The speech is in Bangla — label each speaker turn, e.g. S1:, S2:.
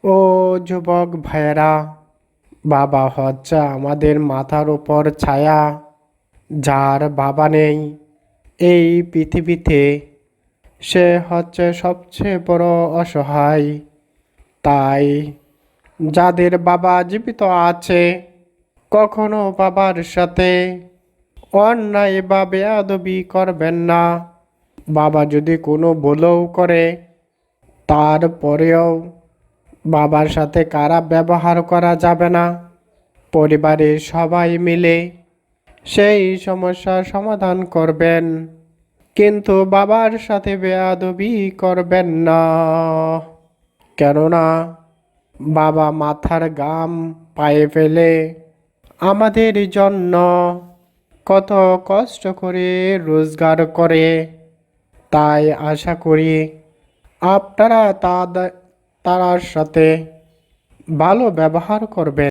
S1: ও যুবক ভাইয়েরা, বাবা হচ্ছে আমাদের মাথার উপর ছায়া। যার বাবা নেই এই পৃথিবীতে, সে হচ্ছে সবচেয়ে বড় অসহায়। তাই যাদের বাবা জীবিত আছে, কখনো বাবার সাথে অন্যায় বা বেয়াদবি করবেন না। বাবা যদি কোনো ভুলও করে, তারপরেও বাবার সাথে খারাপ ব্যবহার করা যাবে না। পরিবারের সবাই মিলে সেই সমস্যার সমাধান করবেন, কিন্তু বাবার সাথে বেয়াদবি করবেন না। কেননা বাবা মাথার ঘাম পায়ে ফেলে আমাদের জন্য কত কষ্ট করে রোজগার করে। তাই আশা করি আপনারা তার সাথে ভালো ব্যবহার করবেন।